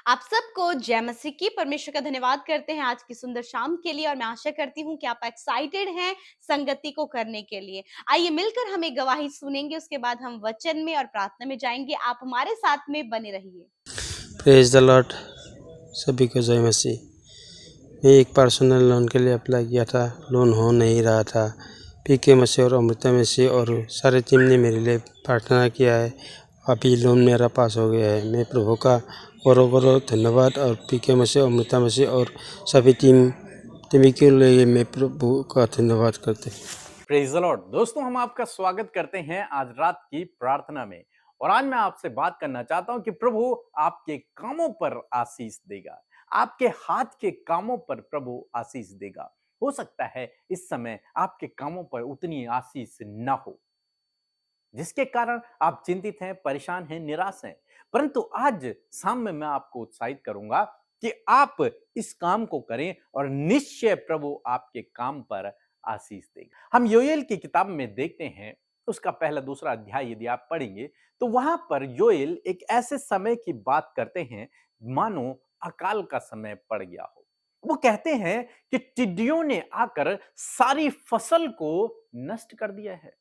आप सबको जय मसीह की। परमेश्वर का धन्यवाद करते हैं आज की सुंदर शाम के लिए और मैं आशा करती हूँ कि आप एक्साइटेड हैं संगति को करने के लिए। आइए मिलकर हम एक गवाही सुनेंगे, उसके बाद हम वचन में और प्रार्थना में जाएंगे। आप हमारे साथ में बने रहिए। Praise the Lord. सभी को जय मसीह। मैं एक पर्सनल लोन के लिए अप्लाई किया था, लोन हो नहीं रहा था। पीके मसीह और अमृता मसीह और सारे टीम ने मेरे लिए प्रार्थना किया है। अभी लोन मेरा पास हो गया है। मैं प्रभु का बहुत धन्यवाद और पीके मसीह, अमृता मसीह और सभी टीम के लिए मैं प्रभु का धन्यवाद करते हैं। Praise the Lord. दोस्तों, हम आपका स्वागत करते हैं आज रात की प्रार्थना में। और आज मैं आपसे बात करना चाहता हूं कि प्रभु आपके कामों पर आशीष देगा। आपके हाथ के कामों पर प्रभु आशीष देगा। हो सकता है इस समय आपके कामों पर उतनी आशीष ना हो, जिसके कारण आप चिंतित हैं, परेशान हैं, निराश हैं। परंतु आज शाम में मैं आपको उत्साहित करूंगा कि आप इस काम को करें और निश्चय प्रभु आपके काम पर आशीष देगा। हम योएल की किताब में देखते हैं, उसका पहला दूसरा अध्याय यदि आप पढ़ेंगे तो वहां पर योएल एक ऐसे समय की बात करते हैं मानो अकाल का समय पड़ गया हो। वो कहते हैं कि टिड्डियों ने आकर सारी फसल को नष्ट कर दिया है।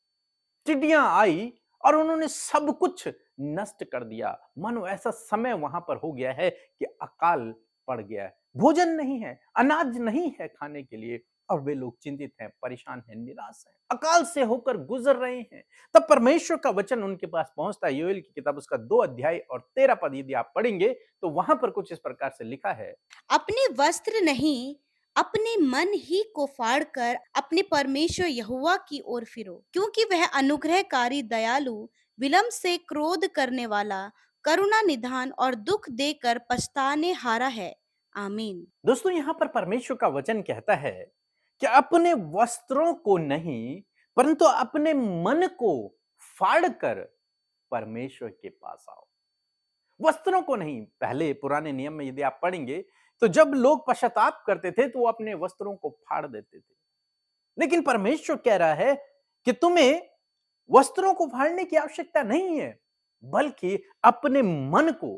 टिड्डियां आई और उन्होंने सब कुछ नष्ट कर दिया। मानो ऐसा समय वहां पर हो गया है कि अकाल पड़ गया है, भोजन नहीं है, अनाज नहीं है खाने के लिए, और वे लोग चिंतित हैं, परेशान हैं, निराश हैं, अकाल से होकर गुजर रहे हैं। तब परमेश्वर का वचन उनके पास पहुंचता है। योएल की किताब उसका 2 अध्याय और 13 पद यदि आप पढ़ेंगे तो वहां पर कुछ इस प्रकार से लिखा है। अपने वस्त्र नहीं, अपने मन ही को फाड़कर अपने परमेश्वर यहोवा की ओर फिरो, क्योंकि वह अनुग्रहकारी, दयालु, विलंब से क्रोध करने वाला, करुणा निधान और दुख देकर पछताने हारा है। आमीन। दोस्तों, यहां पर परमेश्वर का वचन कहता है कि अपने वस्त्रों को नहीं परंतु अपने मन को फाड़कर परमेश्वर के पास आओ। वस्त्रों को नहीं। पहले पुराने नियम में यदि आप पढ़ेंगे तो जब लोग पश्चाताप करते थे तो वो अपने वस्त्रों को फाड़ देते थे। लेकिन परमेश्वर कह रहा है कि तुम्हें वस्त्रों को फाड़ने की आवश्यकता नहीं है, बल्कि अपने मन को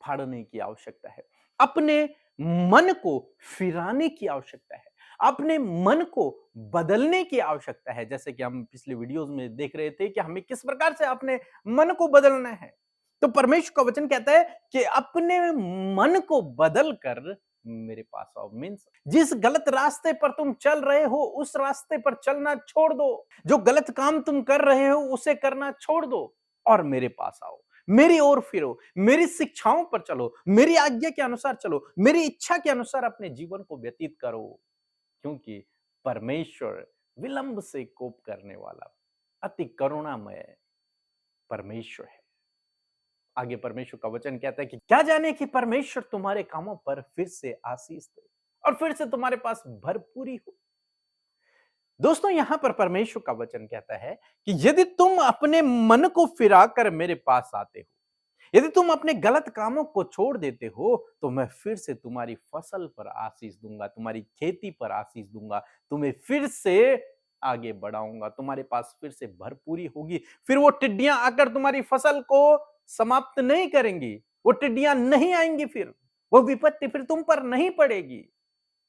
फाड़ने की आवश्यकता है। अपने मन को फिराने की आवश्यकता है। अपने मन को बदलने की आवश्यकता है। जैसे कि हम पिछले वीडियोस में देख रहे थे कि हमें किस प्रकार से अपने मन को बदलना है। तो परमेश्वर का वचन कहता है कि अपने मन को बदल कर मेरे पास आओ। मीन्स जिस गलत रास्ते पर तुम चल रहे हो उस रास्ते पर चलना छोड़ दो। जो गलत काम तुम कर रहे हो उसे करना छोड़ दो और मेरे पास आओ। मेरी ओर फिरो, मेरी शिक्षाओं पर चलो, मेरी आज्ञा के अनुसार चलो, मेरी इच्छा के अनुसार अपने जीवन को व्यतीत करो, क्योंकि परमेश्वर विलंब से कोप करने वाला अति करुणामय परमेश्वर है। आगे परमेश्वर का वचन कहता है कि क्या जाने कि परमेश्वर तुम्हारे कामों पर फिर से आशीष दे और फिर से तुम्हारे पास भरपूरी हो। दोस्तों, यहां पर परमेश्वर का वचन कहता है कि यदि तुम अपने मन को फिराकर मेरे पास आते हो, यदि तुम अपने गलत कामों को छोड़ देते हो, तो मैं फिर से तुम्हारी फसल पर आशीष दूंगा, तुम्हारी खेती पर आशीष दूंगा, तुम्हें फिर से आगे बढ़ाऊंगा, तुम्हारे पास फिर से भरपूरी होगी। फिर वो टिड्डियां आकर तुम्हारी फसल को समाप्त नहीं करेंगी, वो टिड्डियां नहीं आएंगी, फिर वो विपत्ति फिर तुम पर नहीं पड़ेगी।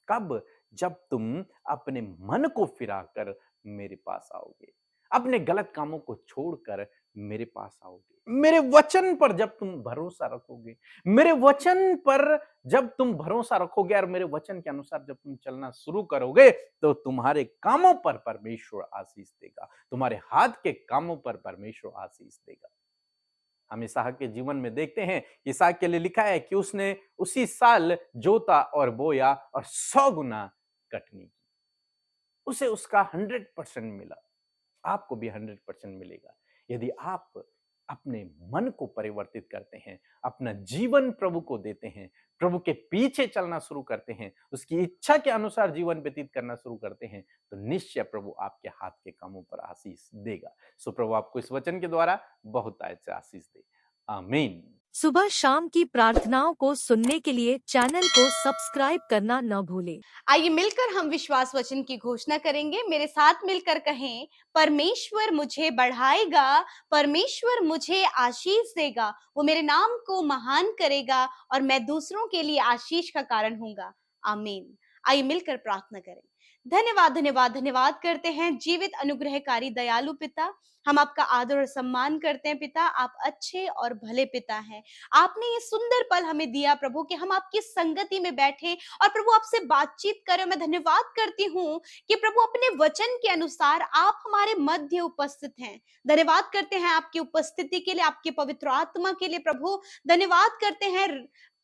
कब? जब तुम अपने मन को फिराकर मेरे पास आओगे, अपने गलत कामों को छोड़कर मेरे पास आओगे, मेरे वचन पर जब तुम भरोसा रखोगे, मेरे वचन पर जब तुम भरोसा रखोगे और मेरे वचन के अनुसार जब तुम चलना शुरू करोगे, तो तुम्हारे कामों पर परमेश्वर आशीष देगा, तुम्हारे हाथ के कामों पर परमेश्वर आशीष देगा। हम इसहाक के जीवन में देखते हैं, इसहाक के लिए लिखा है कि उसने उसी साल जोता और बोया और 100 गुना कटनी की। उसे उसका 100% मिला। आपको भी 100% मिलेगा यदि आप अपने मन को परिवर्तित करते हैं, अपना जीवन प्रभु को देते हैं, प्रभु के पीछे चलना शुरू करते हैं, उसकी इच्छा के अनुसार जीवन व्यतीत करना शुरू करते हैं, तो निश्चय प्रभु आपके हाथ के कामों पर आशीष देगा। सो प्रभु आपको इस वचन के द्वारा बहुत से आशीष दे। आमीन। सुबह शाम की प्रार्थनाओं को सुनने के लिए चैनल को सब्सक्राइब करना न भूलें। आइए मिलकर हम विश्वास वचन की घोषणा करेंगे। मेरे साथ मिलकर कहें, परमेश्वर मुझे बढ़ाएगा, परमेश्वर मुझे आशीष देगा, वो मेरे नाम को महान करेगा और मैं दूसरों के लिए आशीष का कारण होऊंगा। आमीन। आइए मिलकर प्रार्थना करें। धन्यवाद धन्यवाद धन्यवाद करते हैं जीवित अनुग्रहकारी दयालु पिता। हम आपका आदर और सम्मान करते हैं पिता। आप अच्छे और भले पिता हैं। आपने ये सुंदर पल हमें दिया प्रभु कि हम आपकी संगति में बैठे और प्रभु आपसे बातचीत करें। मैं धन्यवाद करती हूँ कि प्रभु अपने वचन के अनुसार आप हमारे मध्य उपस्थित हैं। धन्यवाद करते हैं आपकी उपस्थिति के लिए, आपके पवित्र आत्मा के लिए प्रभु। धन्यवाद करते हैं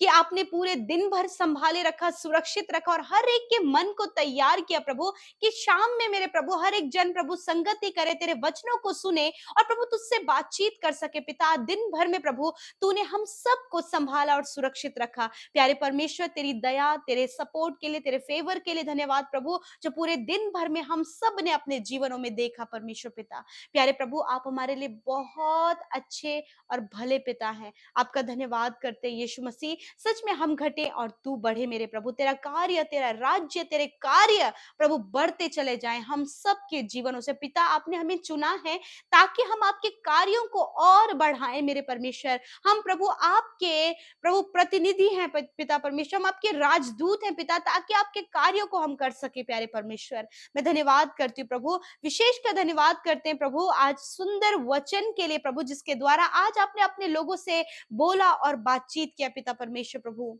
कि आपने पूरे दिन भर संभाले रखा, सुरक्षित रखा और हर एक के मन को तैयार किया प्रभु, कि शाम में मेरे प्रभु हर एक जन प्रभु संगति करे, तेरे वचनों को सुने और प्रभु तुझसे बातचीत कर सके। पिता, दिन भर में प्रभु तूने हम सबको संभाला और सुरक्षित रखा। प्यारे परमेश्वर, तेरी दया, तेरे सपोर्ट के लिए, तेरे फेवर के लिए धन्यवाद प्रभु, जो पूरे दिन भर में हम सब ने अपने जीवनों में देखा। परमेश्वर पिता, प्यारे प्रभु, आप हमारे लिए बहुत अच्छे और भले पिता हैं। आपका धन्यवाद करते हैं यीशु मसीह। सच में हम घटे और तू बढ़े मेरे प्रभु। तेरा कार्य, तेरा राज्य, तेरे कार्य प्रभु बढ़ते चले जाएं हम सबके जीवनों से। पिता, आपने हमें चुना है ताकि हम आपके कार्यों को और बढ़ाएं मेरे परमेश्वर। हम प्रभु आपके प्रभु प्रतिनिधि हैं पिता परमेश्वर, हम आपके राजदूत हैं पिता, ताकि आपके कार्यों को हम कर सके। प्यारे परमेश्वर, मैं धन्यवाद करती हूँ प्रभु, विशेष कर धन्यवाद करते हैं प्रभु आज सुंदर वचन के लिए प्रभु, जिसके द्वारा आज आपने अपने लोगों से बोला और बातचीत किया पिता परमेश्वर प्रभु।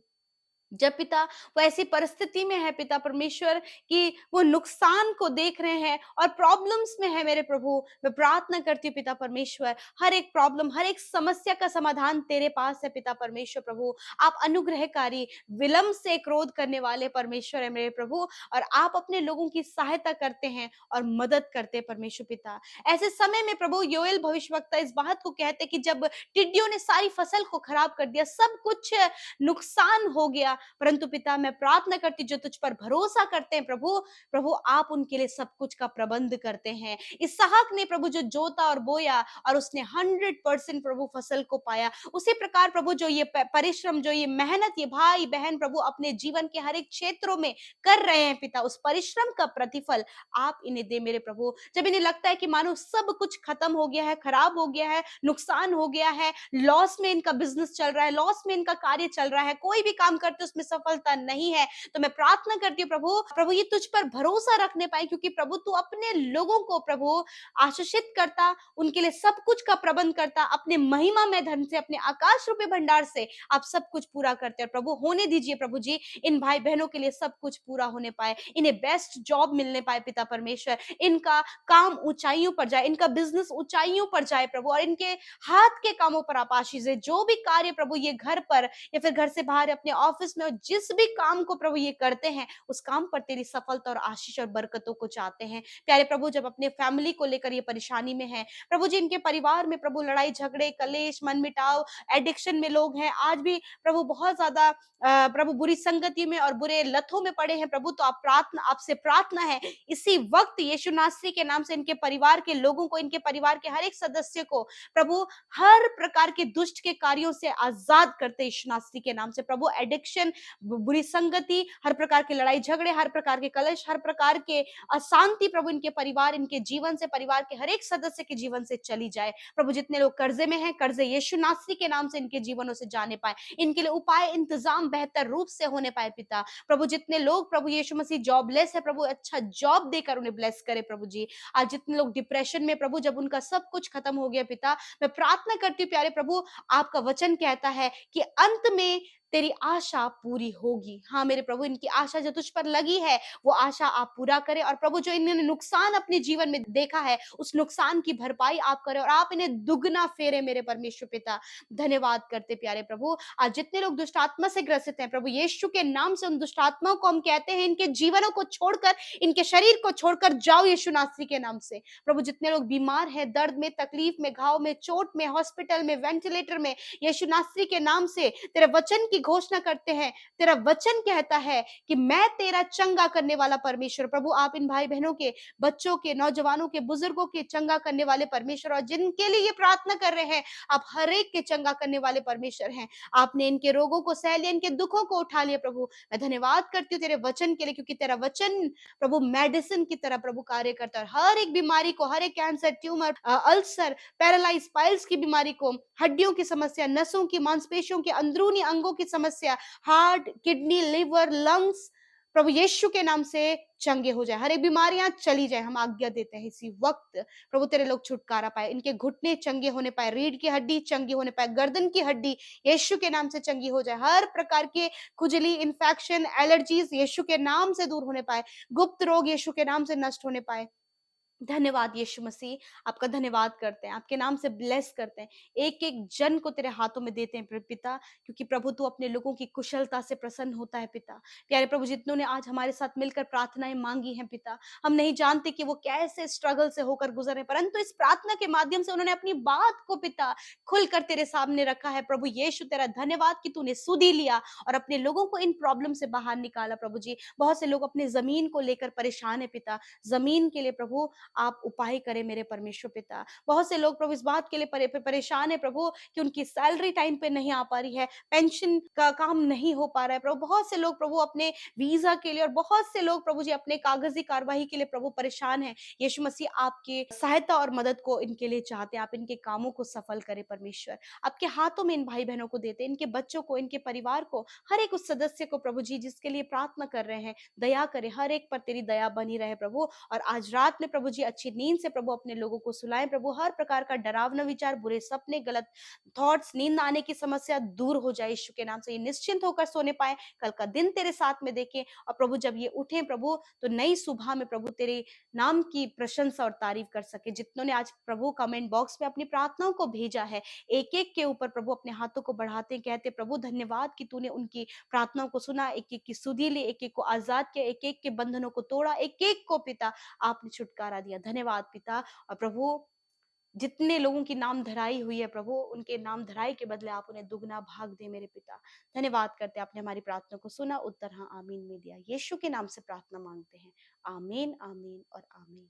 जब पिता वो ऐसी परिस्थिति में है पिता परमेश्वर कि वो नुकसान को देख रहे हैं और प्रॉब्लम्स में है मेरे प्रभु, मैं प्रार्थना करती हूँ पिता परमेश्वर, हर एक प्रॉब्लम, हर एक समस्या का समाधान तेरे पास है पिता परमेश्वर प्रभु। आप अनुग्रहकारी, विलंब से क्रोध करने वाले परमेश्वर है मेरे प्रभु, और आप अपने लोगों की सहायता करते हैं और मदद करते हैं परमेश्वर पिता। ऐसे समय में प्रभु योएल भविष्यवक्ता इस बात को कहते कि जब टिड्डियों ने सारी फसल को खराब कर दिया, सब कुछ नुकसान हो गया, परंतु पिता मैं प्रार्थना करती जो तुझ पर भरोसा करते हैं प्रभु, प्रभु आप उनके लिए सब कुछ का प्रबंध करते हैं। इसहाक ने प्रभु जो जोता और बोया और उसने 100% प्रभु फसल को पाया, उसी प्रकार प्रभु जो ये परिश्रम, जो ये मेहनत ये भाई बहन प्रभु अपने जीवन के हर एक क्षेत्रों में कर रहे हैं पिता, उस परिश्रम का प्रतिफल आप इन्हें दे मेरे प्रभु। जब इन्हें लगता है कि मानो सब कुछ खत्म हो गया है, खराब हो गया है, नुकसान हो गया है, लॉस में इनका बिजनेस चल रहा है, लॉस में इनका कार्य चल रहा है, कोई भी काम करते उसमें सफलता नहीं है, तो मैं प्रार्थना करती हूँ प्रभु, प्रभु ये तुझ पर भरोसा रखने पाए, क्योंकि प्रभु तू अपने लोगों को प्रभु आशीषित करता, उनके लिए सब कुछ का प्रबंध करता, अपने महिमा में धन से, अपने आकाश रूपी भंडार से आप सब कुछ पूरा करते हैं प्रभु। होने दीजिए प्रभु जी, इन भाई बहनों के लिए सब कुछ पूरा होने पाए, इन्हें बेस्ट जॉब मिलने पाए पिता परमेश्वर, इनका काम ऊंचाइयों पर जाए, इनका बिजनेस ऊंचाइयों पर जाए प्रभु, और इनके हाथ के कामों पर आप आशीष दे। जो भी कार्य प्रभु ये घर पर या फिर घर से बाहर अपने ऑफिस में, जिस भी काम को प्रभु ये करते हैं, उस काम पर तेरी सफलता और आशीष और बरकतों को चाहते हैं। प्यारे प्रभु, जब अपने फैमिली को लेकर ये परेशानी में है प्रभु जी, इनके परिवार में प्रभु लड़ाई झगड़े, कलेश, मनमुटाव, एडिक्शन में लोग हैं, आज भी प्रभु बहुत ज्यादा प्रभु बुरी संगति में और बुरे लतों में पड़े हैं प्रभु, तो आपसे प्रार्थना है इसी वक्त यीशु नासरी के नाम से इनके परिवार के लोगों को, इनके परिवार के हर एक सदस्य को प्रभु हर प्रकार के दुष्ट के कार्यों से आजाद करते यीशु नासरी के नाम से प्रभु। एडिक्शन, बुरी संगति, हर प्रकार के लड़ाई झगड़े, हर प्रकार के कलश, हर प्रकार के अशांति प्रभु इनके परिवार, इनके जीवन से, परिवार के हर एक सदस्य के जीवन से चली जाए प्रभु। जितने लोग कर्जे में हैं, कर्जे यीशु नासरी के नाम से इनके जीवनों से जाने पाए, इनके लिए उपाय इंतजाम बेहतर रूप से होने पाए पिता प्रभु। जितने लोग प्रभु यीशु मसीह जॉबलेस है प्रभु, अच्छा जॉब देकर उन्हें ब्लेस करे प्रभु जी। आज जितने लोग डिप्रेशन में प्रभु, जब उनका सब कुछ खत्म हो गया पिता, मैं प्रार्थना करती हूँ प्यारे प्रभु, आपका वचन कहता है कि अंत में तेरी आशा पूरी होगी। हाँ मेरे प्रभु, इनकी आशा जो तुझ पर लगी है वो आशा आप पूरा करें, और प्रभु जो इन्होंने नुकसान अपने जीवन में देखा है उस नुकसान की भरपाई आप करें और आप इन्हें दुगना फेरे मेरे परमेश्वर पिता। धन्यवाद करते प्यारे प्रभु। आज जितने लोग दुष्ट आत्मा से ग्रसित हैं प्रभु, यीशु के नाम से उन दुष्ट आत्माओं को हम कहते हैं, इनके जीवनों को छोड़कर, इनके शरीर को छोड़कर जाओ यीशु नासरी के नाम से प्रभु। जितने लोग बीमार हैं, दर्द में, तकलीफ में, घाव में, चोट में, हॉस्पिटल में, वेंटिलेटर में, यीशु नासरी के नाम से तेरे वचन की घोषणा करते हैं, तेरा वचन कहता है कि मैं तेरा चंगा करने वाला परमेश्वर। प्रभु आप इन भाई बहनों के, बच्चों के, नौजवानों के, बुजुर्गों के चंगा करने वाले परमेश्वर, और जिनके लिए ये प्रार्थना कर रहे हैं, आप हर एक के चंगा करने वाले परमेश्वर हैं। आपने इनके रोगों को सह लिया, इनके दुखों को उठा लिया प्रभु। मैं धन्यवाद करती हूँ तेरे वचन के लिए, क्योंकि तेरा वचन प्रभु मेडिसिन की तरह प्रभु कार्य करता है। हर एक बीमारी को, हर एक cancer, tumour, ulcer, paralyse, piles की बीमारी को, हड्डियों की समस्या, नसों की, मांसपेशियों के अंदरूनी अंगों की समस्या, हार्ट, किडनी, लिवर, लंग्स, प्रभु यीशु के नाम से चंगे हो जाए। हर एक बीमारियां चली जाए, हम आज्ञा देते हैं इसी वक्त। प्रभु तेरे लोग छुटकारा पाए, इनके घुटने चंगे होने पाए, रीढ़ की हड्डी चंगी होने पाए, गर्दन की हड्डी यीशु के नाम से चंगी हो जाए। हर प्रकार के खुजली, इन्फेक्शन, एलर्जीज यीशु के नाम से दूर होने पाए, गुप्त रोग यीशु के नाम से नष्ट होने पाए। धन्यवाद यीशु मसीह, आपका धन्यवाद करते हैं, आपके नाम से ब्लेस करते हैं, एक एक जन को तेरे हाथों में देते हैं पिता, क्योंकि प्रभु तू अपने लोगों की कुशलता से प्रसन्न होता है पिता। प्यारे प्रभु, जितनों ने आज हमारे साथ मिलकर प्रार्थनाएं मांगी हैं पिता, हम नहीं जानते कि वो कैसे स्ट्रगल से होकर गुजरे, परंतु इस प्रार्थना के माध्यम से उन्होंने अपनी बात को पिता खुलकर तेरे सामने रखा है। प्रभु यीशु तेरा धन्यवाद कि तूने सुधी लिया और अपने लोगों को इन प्रॉब्लम से बाहर निकाला। प्रभु जी, बहुत से लोग अपने जमीन को लेकर परेशान है पिता, जमीन के लिए प्रभु आप उपाय करें मेरे परमेश्वर पिता। बहुत से लोग प्रभु इस बात के लिए परेशान है प्रभु कि उनकी सैलरी टाइम पे नहीं आ पा रही है, पेंशन का काम नहीं हो पा रहा है प्रभु। बहुत से लोग प्रभु अपने वीजा के लिए, और बहुत से लोग प्रभु जी अपने कागजी कार्यवाही के लिए प्रभु परेशान है। यीशु मसीह आपकी सहायता और मदद को इनके लिए चाहते हैं, आप इनके कामों को सफल करें परमेश्वर। आपके हाथों में इन भाई बहनों को देते हैं, इनके बच्चों को, इनके परिवार को, हर एक उस सदस्य को प्रभु जी जिसके लिए प्रार्थना कर रहे हैं, दया करें, हर एक पर तेरी दया बनी रहे प्रभु। और आज रात में प्रभु जी अच्छी नींद से प्रभु अपने लोगों को सुलाएं प्रभु। हर प्रकार का डरावना विचार, बुरे सपने, गलत थॉट्स, नींद आने की समस्या दूर हो जाए यीशु के नाम से। ये निश्चिंत होकर सोने पाए, कल का दिन तेरे साथ में देखें, और प्रभु जब ये उठे प्रभु तो नई सुबह में प्रभु तेरे नाम की प्रशंसा और तारीफ कर सके। जितनों ने आज प्रभु कमेंट बॉक्स में अपनी प्रार्थनाओं को भेजा है, एक एक के ऊपर प्रभु अपने हाथों को बढ़ाते कहते प्रभु धन्यवाद कि तूने उनकी प्रार्थनाओं को सुना, एक एक की सुधी ली, एक एक को आजाद किया, एक एक के बंधनों को तोड़ा, एक एक को पिता आपने छुटकारा दिया। धन्यवाद पिता। और प्रभु जितने लोगों की नाम धराई हुई है प्रभु, उनके नाम धराई के बदले आप उन्हें दुगना भाग दे मेरे पिता। धन्यवाद करते हैं, आपने हमारी प्रार्थना को सुना, उत्तर हाँ आमीन में दिया। यीशु के नाम से प्रार्थना मांगते हैं, आमीन, आमीन और आमीन।